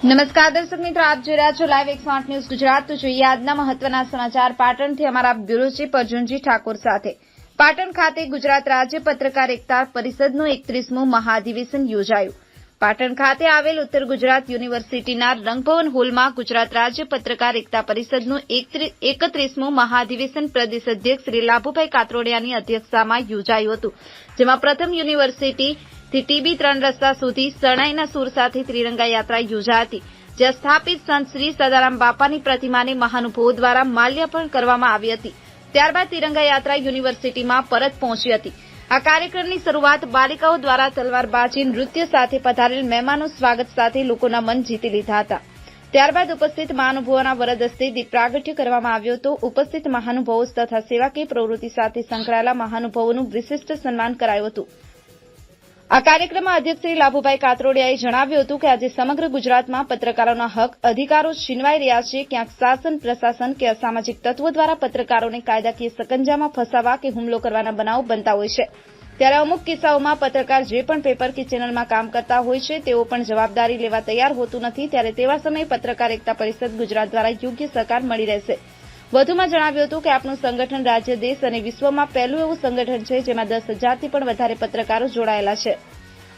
નમસ્કાર દર્શક મિત્રો, આપ જોઈ રહ્યા છો લાઈવ 108 ન્યૂઝ ગુજરાત। તો જોઈએ આજના મહત્વના સમાચાર પાટણથી અમારા બ્યુરો ચીફ અર્જુનજી ઠાકોર સાથે। પાટણ ખાતે ગુજરાત રાજ્ય પત્રકાર એકતા પરિષદનું 31મું મહાઅધિવેશન યોજાયું। પાટણ ખાતે આવેલ ઉત્તર ગુજરાત યુનિવર્સિટીના રંગભવન હોલમાં ગુજરાત રાજ્ય પત્રકાર એકતા પરિષદનું 31મું મહાઅધિવેશન પ્રદેશ અધ્યક્ષ શ્રી લાભુભાઈ કાત્રોડિયાની અધ્યક્ષતામાં યોજાયું હતું, જેમાં પ્રથમ યુનિવર્સિટીથી ટીબી 3 રસ્તા સુધી શરણાઈના સૂર સાથે ત્રિરંગા યાત્રા યોજાઈ હતી, જ્યાં સ્થાપિત સંત શ્રી સદારામ બાપાની પ્રતિમાને મહાનુભાવો દ્વારા માલ્યાર્પણ કરવામાં આવી હતી। ત્યારબાદ તિરંગા યાત્રા યુનિવર્સિટીમાં પરત પહોંચી હતી। આ કાર્યક્રમની શરૂઆત બાલિકાઓ દ્વારા તલવારબાજી નૃત્ય સાથે પધારેલ મહેમાનો સ્વાગત સાથે લોકોના મન જીતી લીધા હતા। ત્યારબાદ ઉપસ્થિત મહાનુભાવોના વરદ હસ્તે દીપ પ્રાગટ્ય કરવામાં આવ્યો હતો। ઉપસ્થિત મહાનુભાવો તથા સેવાકીય પ્રવૃત્તિ સાથે સંકળાયેલા મહાનુભાવોનું વિશિષ્ટ સન્માન કરાયું હતું। આ કાર્યક્રમમાં અધ્યક્ષ શ્રી લાભુભાઈ કાત્રોડિયાએ જણાવ્યું હતું કે આજે સમગ્ર ગુજરાતમાં પત્રકારોના હક અધિકારો છીનવાઈ રહ્યા છે। ક્યાંક શાસન પ્રશાસન કે અસામાજિક તત્વો દ્વારા પત્રકારોને કાયદાકીય સકંજામાં ફસાવવા કે હુમલો કરવાના બનાવો બનતા હોય છે, ત્યારે અમુક કિસ્સાઓમાં પત્રકાર જે પણ પેપર કે ચેનલમાં કામ કરતા હોય છે તેઓ પણ જવાબદારી લેવા તૈયાર હોતું નથી, ત્યારે તેવા સમયે પત્રકાર એકતા પરિષદ ગુજરાત દ્વારા યોગ્ય સહકાર મળી રહેશે। વધુમાં જણાવ્યું હતું કે આપનું સંગઠન રાજ્ય, દેશ અને વિશ્વમાં પહેલું એવું સંગઠન છે જેમાં 10,000થી પણ વધારે પત્રકારો જોડાયેલા છે।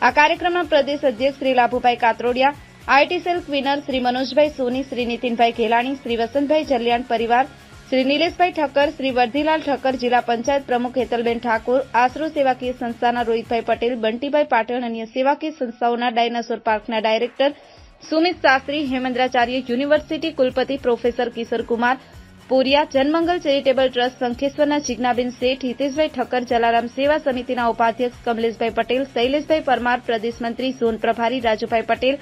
આ કાર્યક્રમના પ્રદેશ અધ્યક્ષ શ્રી લાભુભાઈ કાત્રોડિયા, આઈટી સેલ ક્વીનર શ્રી મનોજભાઈ સોની, શ્રી નીતિનભાઈ ઘેલાણી, શ્રી વસંતભાઈ જલિયાણ પરિવાર, શ્રી નિલેશભાઈ ઠક્કર, શ્રી વર્ધીલાલ ઠક્કર, જિલ્લા પંચાયત પ્રમુખ હેતલબેન ઠાકોર, આશરો સેવાકીય સંસ્થાના રોહિતભાઈ પટેલ, બંટીભાઈ પાટણ, અન્ય સેવાકીય સંસ્થાઓના ડાયનાસોર પાર્કના ડાયરેક્ટર સુમિત શાસ્ત્રી, હેમેન્દ્રાચાર્ય યુનિવર્સિટી કુલપતિ professor Kishor Kumar Poriya, Janmangal charitable trust શંખેશ્વરના જિજ્ઞાબેન શેઠ, હિતેશભાઈ ઠક્કર, જલારામ સેવા સમિતિના ઉપાધ્યક્ષ કમલેશભાઈ પટેલ, શૈલેષભાઈ પરમાર, પ્રદેશ મંત્રી ઝોન પ્રભારી રાજુભાઈ પટેલ,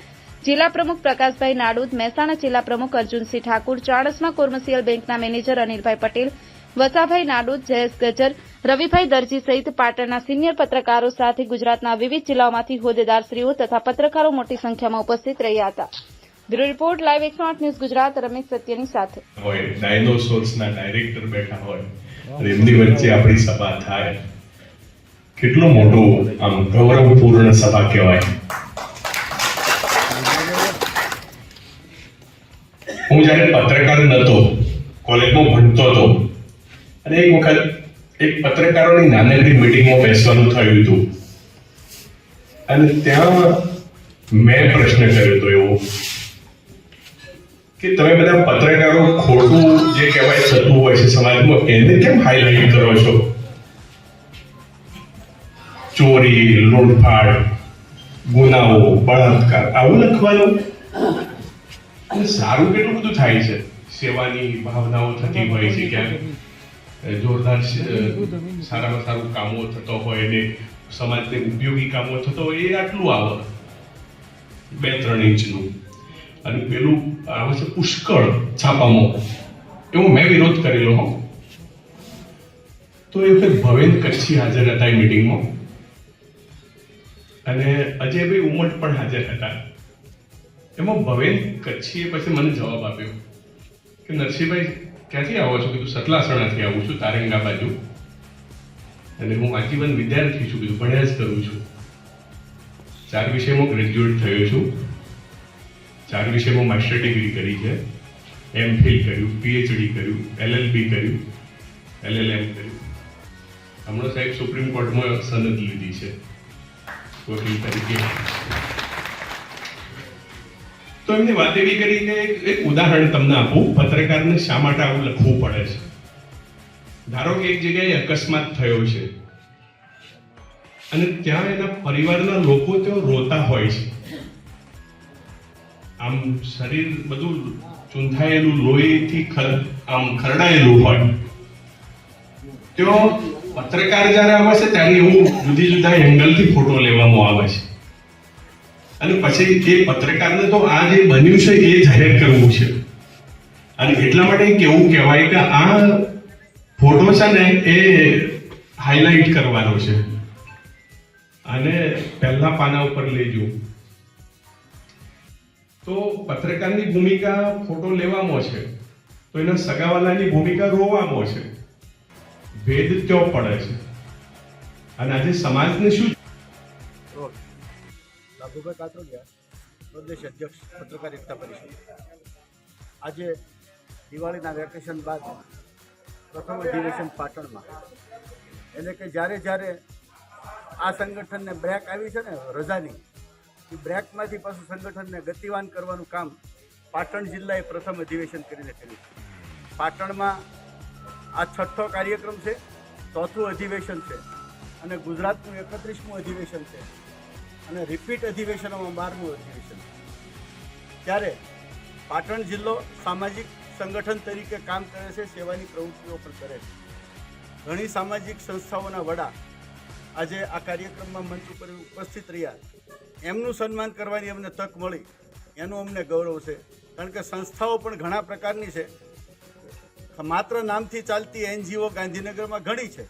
જિલ્લા પ્રમુખ પ્રકાશભાઈ નાડુદ, મહેસાણા જિલ્લા પ્રમુખ અર્જુનસિંહ ઠાકુર, ચાણસ્મા કોમર્શિયલ બેંકના મેનેજર અનિલભાઈ પટેલ, વસાભાઈ નાડુદ, જયેશ ગજર, રવિભાઈ દરજી સહિત પાટણના સિનિયર પત્રકારો સાથે ગુજરાતના વિવિધ જિલ્લાઓમાંથી હોદ્દેદારશ્રીઓ તથા પત્રકારો મોટી સંખ્યામાં ઉપસ્થિત રહ્યા હતા। Bureau report live 108 news Gujarat, Ramesh સત્યની સાથે। હોય ડાયનોસોર્સના ડાયરેક્ટર બેઠા હોય અને એમની વચ્ચે આપણી સભા થાય, કેટલો મોટો આમ ગૌરવપૂર્ણ સભા કહેવાય। હું જ્યારે પત્રકાર નહોતો, કોલેજમાં ભણતો હતો અને એક વખત એક પત્રકારોની નાનકડી મીટિંગમાં બેસવાનું થયું હતું અને ત્યાં મેં પ્રશ્ન કર્યો હતો એવો કે તમે બધા પત્રકારો ખોટું જે કહેવાય થતું હોય છે સમાજમાં એને કેમ હાઇલાઇટ કરો છો? ચોરી, લૂંટફાટ, ગુનાઓ, બળાત્કાર આવું લખવાનું? અને સારું કેટલું બધું થાય છે, સેવાની ભાવનાઓ થતી હોય છે, ક્યાંક જોરદાર સારામાં સારું કામો થતો હોય ને સમાજને ઉપયોગી કામો થતો હોય, એ આટલું આવે 2-3 ઇંચનું, અને પેલું આવે છે પુષ્કળ છાપામાં, એવો મેં વિરોધ કરેલો હો। તો એ વખત ભવેન કચ્છી હાજર હતા એ મિટિંગમાં અને અજયભાઈ ઉમટ પણ હાજર હતા। એમાં ભવેન કચ્છીએ પછી મને જવાબ આપ્યો કે નરસિંહભાઈ ક્યાંથી આવો છો? કીધું સતલાસણાથી આવું છું, તારંગા બાજુ, અને હું આજીવન વિદ્યાર્થી છું, કીધું ભણ્યા જ કરું છું, 4 વિષયમાં ગ્રેજ્યુએટ થયો છું, 4 વિષયમાં માસ્ટર ડિગ્રી કરી છે, એમફિલ કર્યું, પીએચડી કર્યું, એલએલબી કર્યું, એલએલએમ કર્યું, હમણાં સાહેબ સુપ્રીમ કોર્ટમાં સનદ લીધી છે વકીલ તરીકે। તો એમની વાત એવી કરી કે એક ઉદાહરણ તમને આપું, પત્રકારને શા માટે આવું લખવું પડે છે। ધારો કે એક જગ્યાએ અકસ્માત થયો છે અને ત્યાં એના પરિવારના લોકો ત્યાં રોતા હોય છે, આમ શરીર બધું ચૂંથાયેલું, લોહીથી આમ ખરડાયેલું હોય, તો પત્રકાર જ્યારે આવે છે ત્યારે એવું જુદી જુદા એંગલથી ફોટો લેવામાં આવે છે અને પછી એ પત્રકારને તો આ જે બન્યું છે એ જાહેર કરવું છે, અને એટલા માટે કેવું કહેવાય કે આ ફોટો છે ને એ હાઇલાઇટ કરવાનો છે અને પહેલા પાના ઉપર લેજો। તો પત્રકારની ભૂમિકા ફોટો લેવામાં છે, તો એના સગાવાલાની ભૂમિકા રોવામાં છે, ભેદ ત્યાં પડે છે। અને આજે સમાજને શું લાભુભાઈ કાત્રોડિયા પ્રદેશ અધ્યક્ષ પત્રકાર એકતા પરિષદ. આજે દિવાળીના વેકેશન બાદ પ્રથમ અધિવેશન પાટણમાં, એટલે કે જ્યારે આ સંગઠનને બ્રેક આવી છે ને રજાની, એ બ્રેકમાંથી પાછું સંગઠનને ગતિવાન કરવાનું કામ પાટણ જિલ્લાએ પ્રથમ અધિવેશન કરીને કર્યું. પાટણમાં આ 6થો કાર્યક્રમ છે, 4થું અધિવેશન છે અને ગુજરાતનું 31મું અધિવેશન છે અને રિપીટ અધિવેશનોમાં 12મું અધિવેશન. ત્યારે પાટણ જિલ્લો સામાજિક સંગઠન તરીકે કામ કરે છે, સેવાની પ્રવૃત્તિઓ પણ કરે છે. ઘણી સામાજિક સંસ્થાઓના વડા આજે આ કાર્યક્રમમાં મંચ ઉપર ઉપસ્થિત રહ્યા. એમનું સન્માન કરવાની અમને તક મળી, એનું અમને ગૌરવ છે. કારણ કે સંસ્થાઓ પણ ઘણા પ્રકારની છે. માત્ર નામથી ચાલતી NGO ગાંધીનગરમાં ઘણી છે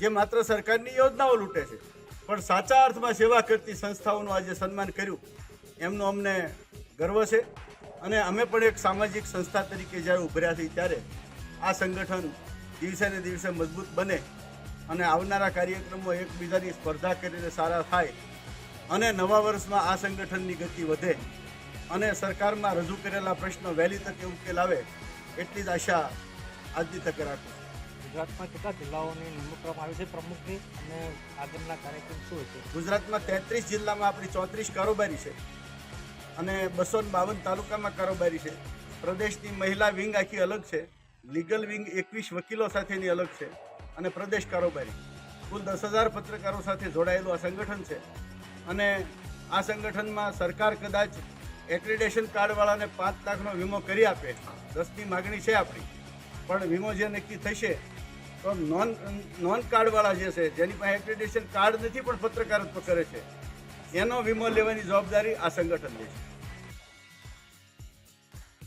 જે માત્ર સરકારની યોજનાઓ લૂંટે છે, પણ સાચા અર્થમાં સેવા કરતી સંસ્થાઓનું આજે સન્માન કર્યું, એમનો અમને ગર્વ છે. અને અમે પણ એક સામાજિક સંસ્થા તરીકે જ્યારે ઉભર્યા છીએ ત્યારે આ સંગઠન દિવસે ને દિવસે મજબૂત બને અને આવનારા કાર્યક્રમો એકબીજાની સ્પર્ધા કરીને સારા થાય અને નવા વર્ષમાં આ સંગઠનની ગતિ વધે અને સરકારમાં રજૂ કરેલા પ્રશ્નો વહેલી તકે ઉકેલ આવે એટલી જ આશા આજની તકે રાખું છું. ગુજરાતમાં કેટલા જિલ્લાઓની નિમણૂક કરવામાં આવી છે પ્રમુખની, અને આગળના કાર્યક્રમ શું છે? ગુજરાતમાં 33 જિલ્લામાં આપણી 34 કારોબારી છે અને 252 તાલુકામાં કારોબારી છે. પ્રદેશની મહિલા વિંગ આખી અલગ છે, લીગલ વિંગ 21 વકીલો સાથેની અલગ છે અને પ્રદેશ કારોબારી કુલ 10,000 પત્રકારો સાથે જોડાયેલું આ સંગઠન છે. અને આ સંગઠનમાં સરકાર કદાચ એક્રેડિટેશન કાર્ડવાળાને 5 લાખનો વીમો કરી આપે, 10ની માગણી છે આપણી, પણ વીમો જે નક્કી થશે તો નોન કાર્ડવાળા જે છે, જેની પાસે એક્રેડિટેશન કાર્ડ નથી પણ પત્રકારત્વ કરે છે, એનો વીમો લેવાની જવાબદારી આ સંગઠન લે છે.